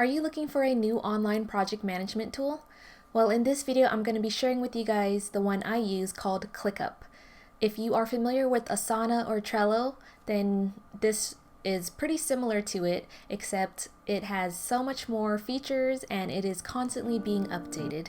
Are you looking for a new online project management tool? Well, in this video, I'm going to be sharing with you guys the one I use called ClickUp. If you are familiar with Asana or Trello, then this is pretty similar to it, except it has so much more features and it is constantly being updated.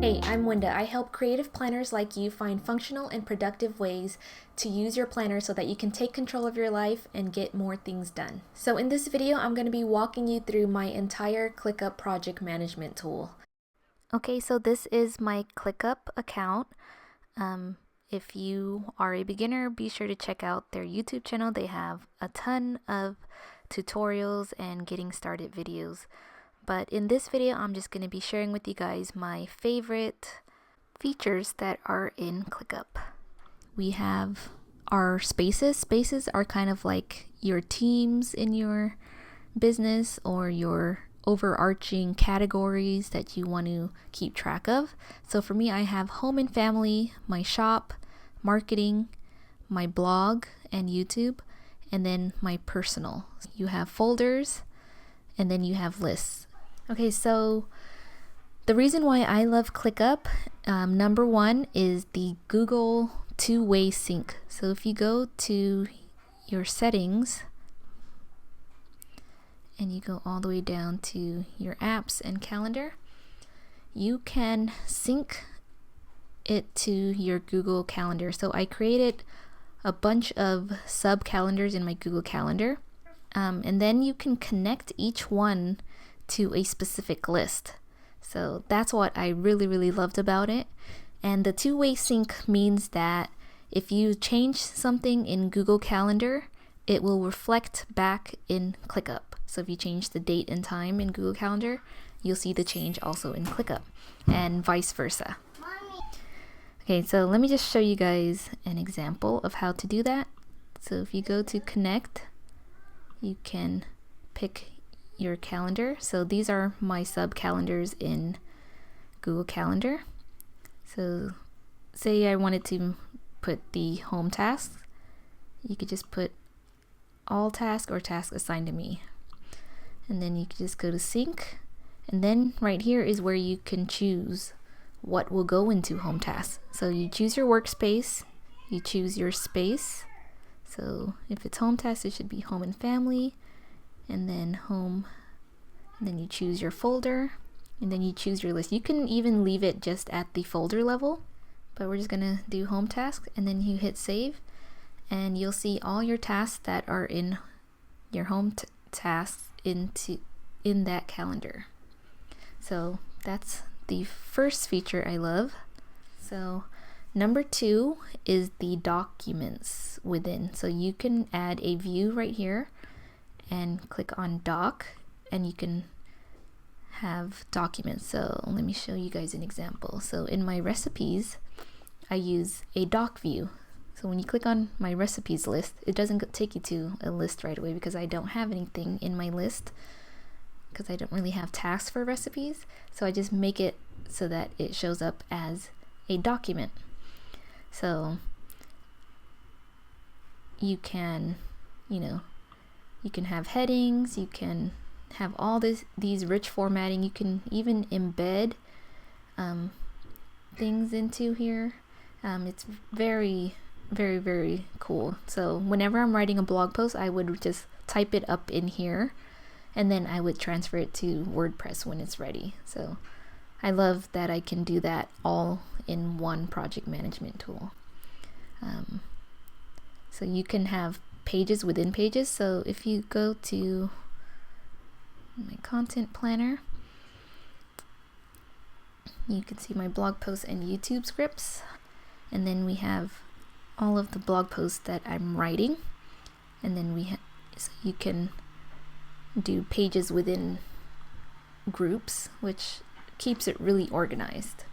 Hey, I'm Wenda. I help creative planners like you find functional and productive ways to use your planner so that you can take control of your life and get more things done. So in this video, I'm going to be walking you through my entire ClickUp project management tool. Okay, so this is my ClickUp account. If you are a beginner, be sure to check out their YouTube channel. They have a ton of tutorials and getting started videos. But in this video, I'm just going to be sharing with you guys my favorite features that are in ClickUp. We have our spaces. Spaces are kind of like your teams in your business or your overarching categories that you want to keep track of. So for me, I have home and family, my shop, marketing, my blog and YouTube, and then my personal. You have folders, and then you have lists. Okay, so the reason why I love ClickUp, number one is the Google two-way sync. So if you go to your settings and you go all the way down to your apps and calendar, you can sync it to your Google Calendar. So I created a bunch of sub calendars in my Google Calendar, and then you can connect each one to a specific list. So that's what I really loved about it. And the two-way sync means that if you change something in Google Calendar, it will reflect back in ClickUp. So if you change the date and time in Google Calendar, you'll see the change also in ClickUp, and vice versa. Okay, so let me just show you guys an example of how to do that. So if you go to connect, you can pick your calendar. So these are my sub calendars in Google Calendar. So say I wanted to put the home tasks, you could just put all tasks or tasks assigned to me, and then you could just go to sync, and then right here is where you can choose what will go into home tasks. So you choose your workspace, you choose your space. So if it's home tasks, it should be home and family, and then home, and then you choose your folder, and then you choose your list. You can even leave it just at the folder level, but we're just gonna do home tasks, and then you hit save, and you'll see all your tasks that are in your home tasks in that calendar. So that's the first feature I love. So number two is the documents within. So you can add a view right here and click on doc, and you can have documents. So let me show you guys an example. So in my recipes, I use a doc view. So when you click on my recipes list, it doesn't take you to a list right away because I don't have anything in my list, because I don't really have tasks for recipes. So I just make it so that it shows up as a document. So you can, you can have headings, you can have all these rich formatting, you can even embed things into here. It's very cool. So whenever I'm writing a blog post, I would just type it up in here, and then I would transfer it to WordPress when it's ready. So I love that I can do that all in one project management tool. So you can have pages within pages. So if you go to my content planner, you can see my blog posts and YouTube scripts, and then we have all of the blog posts that I'm writing, and then so you can do pages within groups, which keeps it really organized.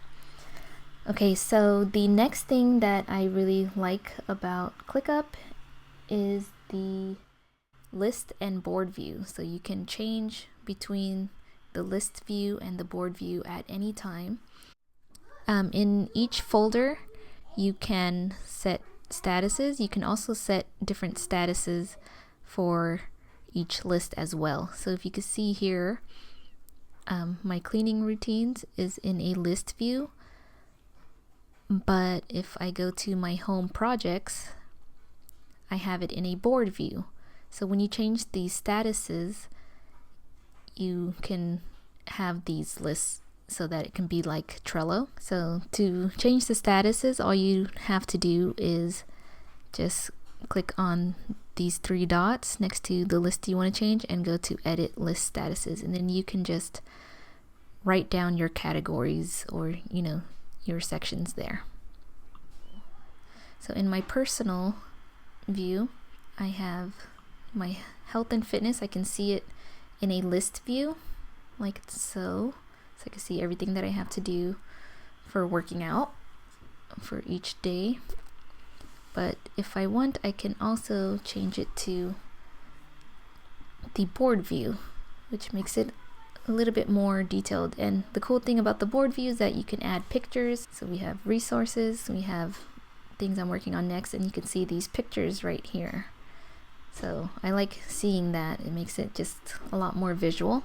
Okay, so the next thing that I really like about ClickUp is the list and board view. So you can change between the list view and the board view at any time. In each folder, you can set statuses, you can also set different statuses for each list as well. So if you can see here, my cleaning routines is in a list view, but if I go to my home projects, I have it in a board view. So when you change these statuses, you can have these lists so that it can be like Trello. So to change the statuses, all you have to do is just click on these three dots next to the list you want to change and go to edit list statuses, and then you can just write down your categories or your sections there. So in my personal view, I have my health and fitness. I can see it in a list view like so. So I can see everything that I have to do for working out for each day. But if I want, I can also change it to the board view, which makes it a little bit more detailed. And the cool thing about the board view is that you can add pictures. So we have resources, we have things I'm working on next, and you can see these pictures right here. So I like seeing that. It makes it just a lot more visual.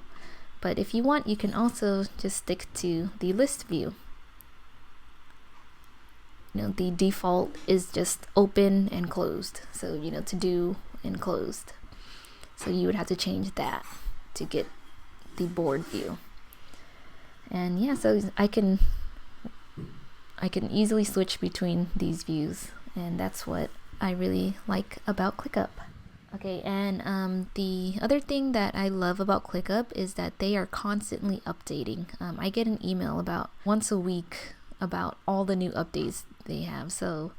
But if you want, you can also just stick to the list view. The default is just open and closed. So, to do and closed. So you would have to change that to get the board view. And yeah, so I can easily switch between these views, and that's what I really like about ClickUp. Okay, and the other thing that I love about ClickUp is that they are constantly updating. I get an email about once a week about all the new updates they have. So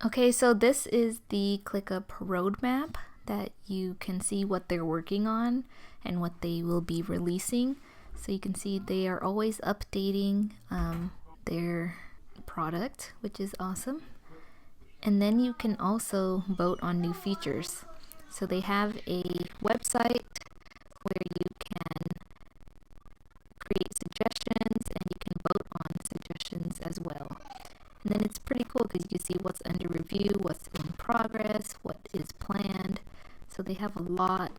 this is the ClickUp roadmap that you can see what they're working on and what they will be releasing. So you can see they are always updating their product, which is awesome. And then you can also vote on new features. So they have a website where you can create suggestions and you can vote on suggestions as well. And then it's pretty cool because you can see what's under review, what's in progress, what is planned. So they have a lot,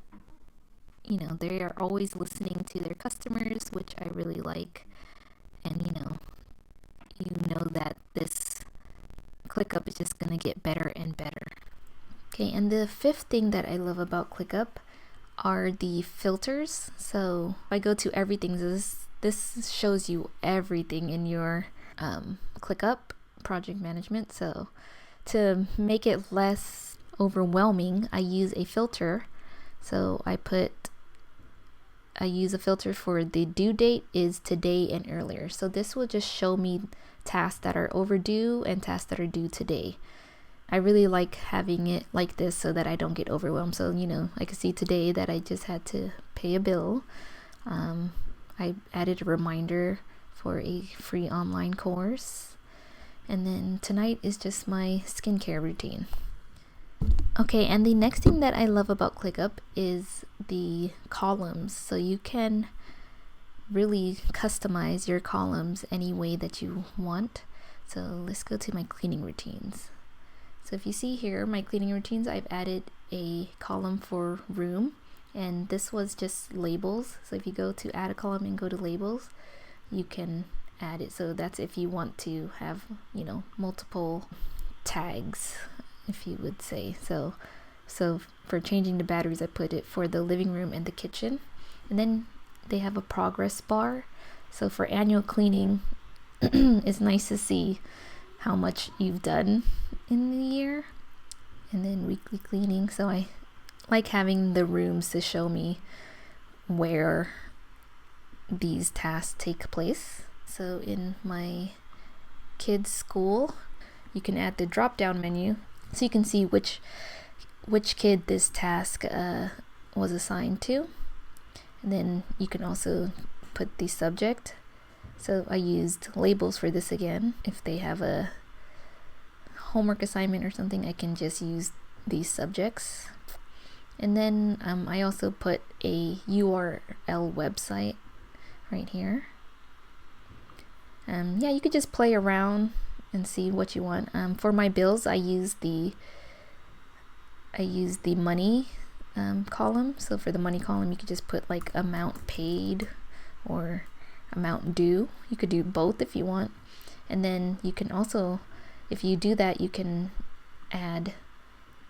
they are always listening to their customers, which I really like. And you know that this ClickUp is just going to get better and better. Okay, and the fifth thing that I love about ClickUp are the filters. So if I go to everything, this shows you everything in your ClickUp project management. So to make it less overwhelming, I use a filter. So I use a filter for the due date is today and earlier. So this will just show me tasks that are overdue and tasks that are due today. I really like having it like this so that I don't get overwhelmed. So, I can see today that I just had to pay a bill. I added a reminder for a free online course. And then tonight is just my skincare routine. Okay, and the next thing that I love about ClickUp is the columns. So you can really customize your columns any way that you want. So let's go to my cleaning routines. So if you see here, my cleaning routines, I've added a column for room, and this was just labels. So if you go to add a column and go to labels, you can add it. So that's if you want to have, multiple tags, if you would say. So for changing the batteries, I put it for the living room and the kitchen. And then they have a progress bar. So for annual cleaning, it's nice to see how much you've done in the year. And then weekly cleaning, so I like having the rooms to show me where these tasks take place. So in my kids' school, you can add the drop down menu so you can see which kid this task was assigned to. And then you can also put the subject. So I used labels for this again. If they have a homework assignment or something, I can just use these subjects. And then I also put a URL website right here. You could just play around and see what you want. For my bills, I use the money column. So for the money column, you could just put like amount paid or amount due. You could do both if you want. And then you can also, if you do that, you can add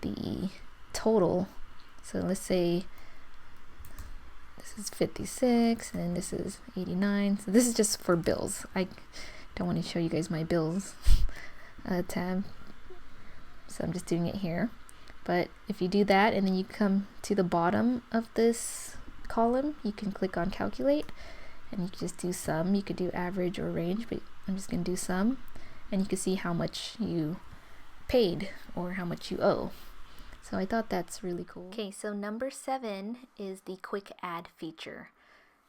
the total. So let's say this is 56 and this is 89. So this is just for bills. I don't want to show you guys my bills tab, so I'm just doing it here. But if you do that and then you come to the bottom of this column, you can click on calculate and you can just do sum. You could do average or range, but I'm just going to do sum, and you can see how much you paid or how much you owe. So I thought that's really cool. Okay, so number 7 is the quick add feature.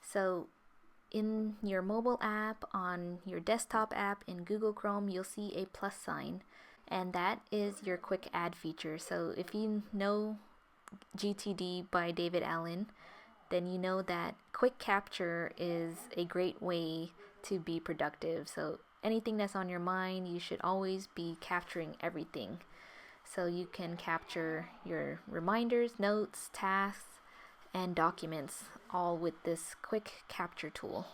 So in your mobile app, on your desktop app, in Google Chrome, you'll see a plus sign, and that is your quick add feature. So if you know GTD by David Allen, then you know that quick capture is a great way to be productive. So anything that's on your mind, you should always be capturing everything. So you can capture your reminders, notes, tasks, and documents all with this quick capture tool.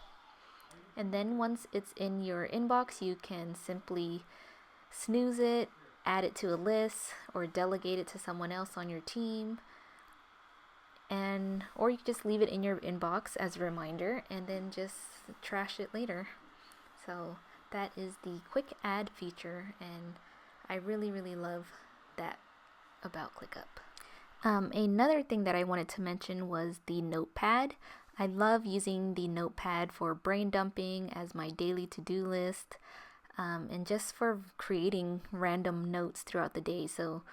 And then once it's in your inbox, you can simply snooze it, add it to a list, or delegate it to someone else on your team. Or you can just leave it in your inbox as a reminder and then just trash it later. So that is the quick add feature, and I really love that about ClickUp. Another thing that I wanted to mention was the notepad. I love using the notepad for brain dumping as my daily to-do list, and just for creating random notes throughout the day. So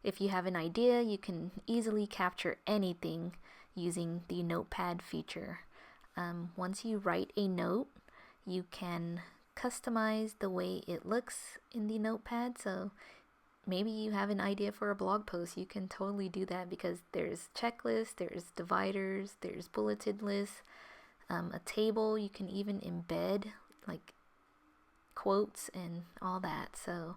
if you have an idea, you can easily capture anything using the notepad feature. Once you write a note, you can customize the way it looks in the notepad. So maybe you have an idea for a blog post, you can totally do that, because there's checklists, there's dividers, there's bulleted lists, a table. You can even embed like quotes and all that. So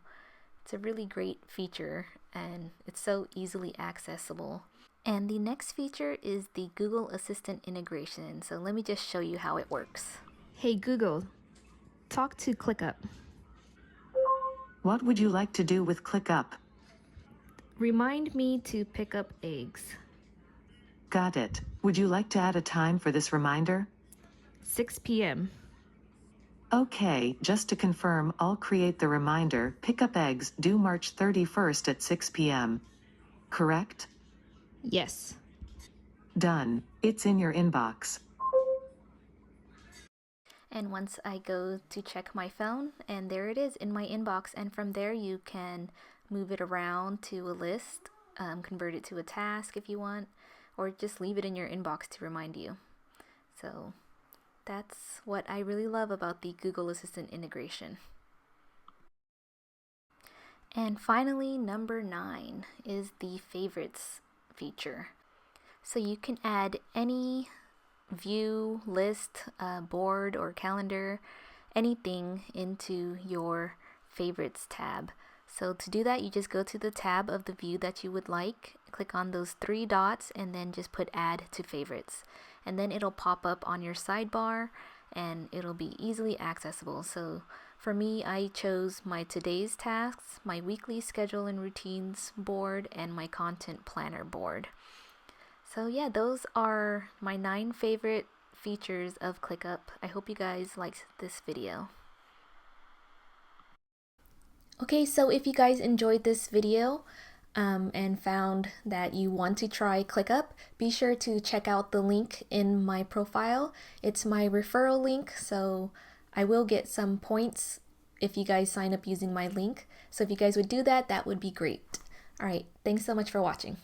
it's a really great feature, and it's so easily accessible. And the next feature is the Google Assistant integration. So let me just show you how it works. Hey Google, talk to ClickUp. What would you like to do with ClickUp? Remind me to pick up eggs. Got it. Would you like to add a time for this reminder? 6 p.m. Okay, just to confirm, I'll create the reminder, pick up eggs, due March 31st at 6 p.m. Correct? Yes. Done. It's in your inbox. And once I go to check my phone, and there it is in my inbox, and from there you can move it around to a list, convert it to a task if you want, or just leave it in your inbox to remind you. So that's what I really love about the Google Assistant integration. And finally, number 9 is the favorites feature. So you can add any view, list, board, or calendar, anything into your favorites tab. So to do that, you just go to the tab of the view that you would like, click on those 3 dots, and then just put add to favorites. And then it'll pop up on your sidebar, and it'll be easily accessible. So for me, I chose my today's tasks, my weekly schedule and routines board, and my content planner board. So yeah, those are my 9 favorite features of ClickUp. I hope you guys liked this video. Okay, so if you guys enjoyed this video and found that you want to try ClickUp, be sure to check out the link in my profile. It's my referral link, so I will get some points if you guys sign up using my link. So if you guys would do that, that would be great. All right, thanks so much for watching.